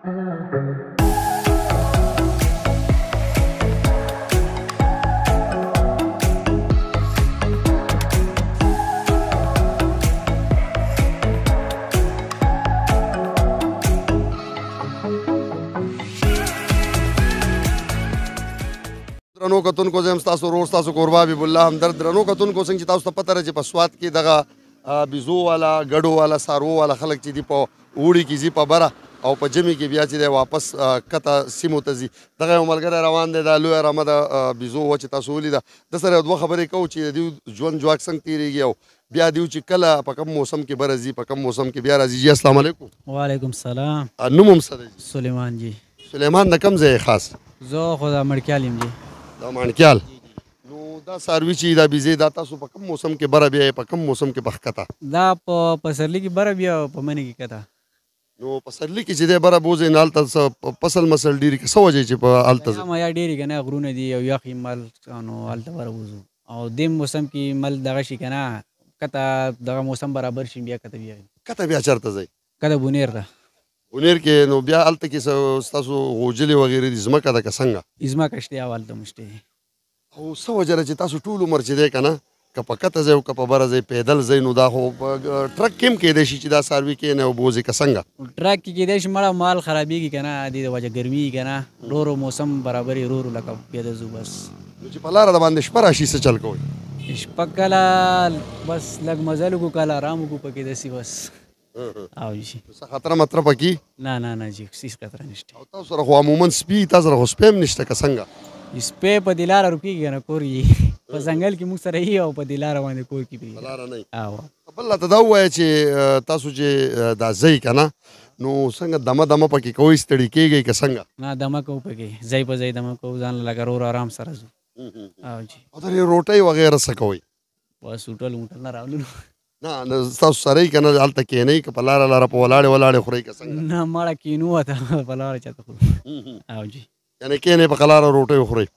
درنو کتونکو زه یم ستاسو ورور ستاسو کوربه حبیب الله همدرد. درنو کتونکو څنګه چې تاسو ته پته ده چې په سوات کې دغه بیزو والا ګډو والا څاروو والا خلک چې دي په اوړي کې ځي په بره او په ژمي کې بیا چې دی واپس کته سیمو ته ځي. دغه یو ملګری روان دی دا لویه رمه د بیزو وه چې تاسو ولیده. د سره یو دوه خبرې کوو چې د دوی ژوند ژواک څنګه تېرېږي او بیا دیو چې کله په کوم موسم کې بره ځي په کوم موسم کې بیا راځي. جی السلام علیکم. وعلیکم السلام. نوم هم څه دی؟ سلیمان جی. سلیمان د کوم ځای خاص؟ زه خو د مړکیال یم جی. د ماڼکیال. نو دا څاروي چې دا بیزې دا تاسو په کوم موسم کې بره بیایې په کوم موسم کې په ښکته؟ دا په پسرلي کې بره بیا او په مني کې کته. نو پسرلي کې چې دی بره بوځئ نو هلته څه فصل مسل ډېري که څه وجه چې په هلته ځئ؟ یا ډېرې که نه غرونه دي او یخ مل نو هلته بره بوځو او دې موسم کې مل دغه شي که نه کته دغه موسم برابر شي بیا کته بیا کته بیا چېرته ځئ؟ کته بونیر ته. بونیر کې نو بیا هلته کې ستاسو غوجلې وغیرې دي ځمکه ده که څنګه؟ ځمکه شته او هلته مو شته. او څه وجه ده چې تاسو ټول عمر چې دی که نه که په کته ځئ او که په بره ځئ پیدل ځئ نو دا خو په ټرک کې هم کیدی شي چې دا څاروي کښېنئ او بوځي که څنګه؟ ټرک کې کیدی شي مړه مال خرابېږي که نه دې د وجه ګرمي که نه ورو ورو موسم برابر ورو ورو لکه بیا د ځو بس. نو چې په لاره د باندې شپه راشي څه چل کوئ؟ شپه کله بس لږ مزل وکړو کله ارام وکړو پکې داسې بس. او جي څه خطره مطره پکې؟ نه نه نه جي هېڅ خطره نشته. او تاسو سره خو عموما سپي تاسو سره خو سپی هم نشته که څنګه؟ سپی په دې لاره روکېږي که نه کور یې په ځنګل کې موږ سره یي او په دې لاره باندې کور کې په لاره نه یي. او بل راته دا ووایه چې تاسو چې دا ځئ که نه نو څنګه دمه دمه پکې کوئ ستړي کېږئ که څنګه؟ نه دمه کوو پکې ځای په ځای دمه کوو ځان له لکه ورو آرام سره ځو. او جي او د روټۍ وغیره څه کوئ؟ بس هوټل موټل نه راولو. نه ستاسو سره یې که نه هلته کښېنئ که په لاره لاره په ولاړې ولاړې خورئ که څنګه؟ نه مړه کینو ته په لاره چاته خورو. او جي یعنې کښېنئ په قلاره روټۍ وخورئ.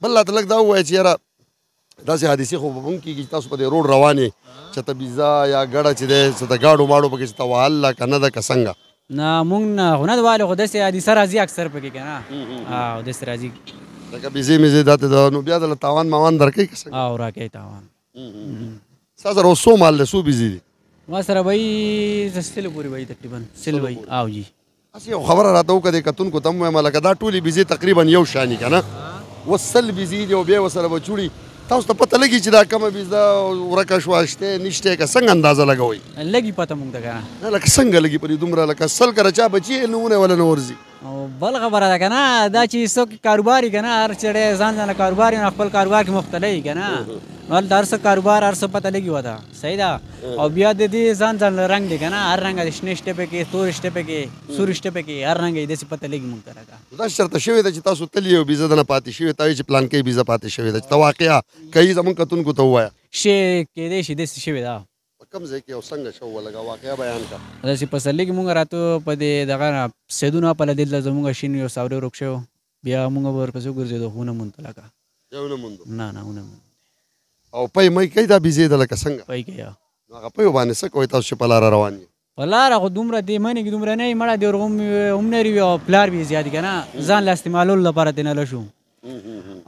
بل راته لږ دا ووایه چې یاره داسې حادثې خو به هم کېږي چې تاسو په دې روډ روان یې چېرته بیزه یا ګډه چې دی څه د ګاډو ماډو پکې څه ته وهله که نه ده که څنګه؟ نه مونږ نه خو نه د والو خو داسې حادثه راځي اکثر پکې که نه. او داسې راځي لکه بیزې میزې داسې ده نو بیا دله تاوان ماوان درکوي که څنګه؟ او راکوي تاوان. ستا سره اوس څو مال دی څو بیزې دي؟ ما سره به یي سلو پورې به یي تقریبا سل به یي. او جي هسې یو خبره راته وکړه دې کتونکو ته هم ووایم لکه دا ټولې بیزې تقریبا یو شاني که نه اوس سل بیزې دي او بیا ورسره به چوړي تاسو ته پته لګي چې دا کومه بیزه ورکه شوه شته نشته که څنګه اندازه لګوئ؟ لګي پته مونږ ته که نه لکه څنګه لګي په دې دومره لکه سل کره چا بچي نمونه ولا نه ورځي؟ او بل خبره ده که نه دا چې څوک کاروبار وي که نه هر سړی ځان ځانله کاروبار وي نو خپل کاروبار کې مختلف وي که نه نو هلته هر څه کاروبار هر څه پته لګي ورته صحیح ده. او بیا د دې ځان ځانله رنګ دی که نه هر رنګه د شنې شته پکې تورې شته پکې سورې شته پکې هر رنګه یې داسې پته لګي مونږ ته راکړه. داسې چېرته شوې ده چې تاسو تللي یو بیزه دنه پاتې شوې ته وایي چې پلانکۍ بیزه پاتې شوې ده چې ته واقعه کوي زموږ کتونکو ته ووایه. شی کېدی شي داسې شوې ده. په کوم ځای کې او څنګه شوه لږه واقعه بیان کړه. داسې پسرلي کې مونږ راته په دې دغه نه سیدونه پله دلته زموږ شین یو ساورې ورک شوی بیا مونږ به ورپسې وګرځېدو خو ونه موندو لکه یو نه موندو؟ نه نه ونه موندو. او پی می کوي دا بیزې ده لکه څنګه؟ پی کوي. نو هغه پیو باندې څه کوئ تاسو چې په لاره روان یې؟ په لاره خو دومره دې منې کې دومره نه وي مړه دې هومنري وي او پلار وي زیات که نه ځان له استعمالولو لپاره ترې نه لشو.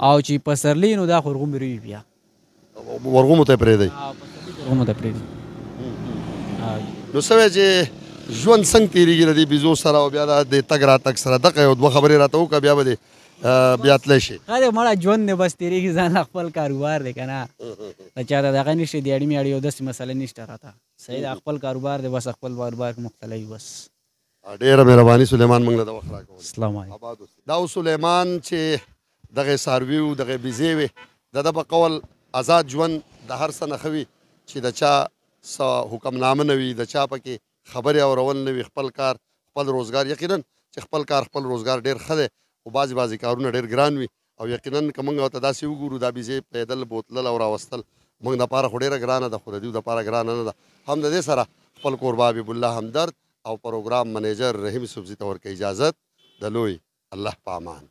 او چې پسرلي نو دا خو ورغومې وي بیا ورغومو ته یې پرېږدئ؟ ورغومو ته پرېږدي. نو څه وایې چې ژوند څنګه تېرېږي د دې بیزو سره او بیا د تګ راتګ سره دغه یو دوه خبرې راته وکړه بیا به دې بیا تللی شي. ښه دی مړه ژوند دی بس تېرېږي ځان له خپل کاروبار دی که نه د چا ته دغه نشته د اړي مې اړي او داسې مسله نشته راته صحیح ده خپل کاروبار دی بس خپل کاروبار کې مختلف بس. ډېره مهرباني سلیمان موږ له د وخت راکول. السلام علیکم. دا و سلیمان چې دغه څاروي و دغه بیزې وې د ده په قول آزاد ژوند د هر څه نه ښه وي چې د چا څه حکمنامه نه وي د چا پکې خبرې اورول نه وي خپل کار خپل روزګار یقینا چې خپل کار خپل روزګار ډېر ښه دی خو بعضې کارونه ډېر ګران وي او یقینا که موږ ورته داسې وګورو دا بیزې پیدل بوتلل او راوستل موږ دپاره خو ډېره ګرانه ده خو د دوی دپاره ګرانه نه ده. هم د دې سره خپل کوربه حبیب الله همدرد او پروګرام منیجر رحیم صوبزي ته ورکوي اجازت د لوی الله په امان.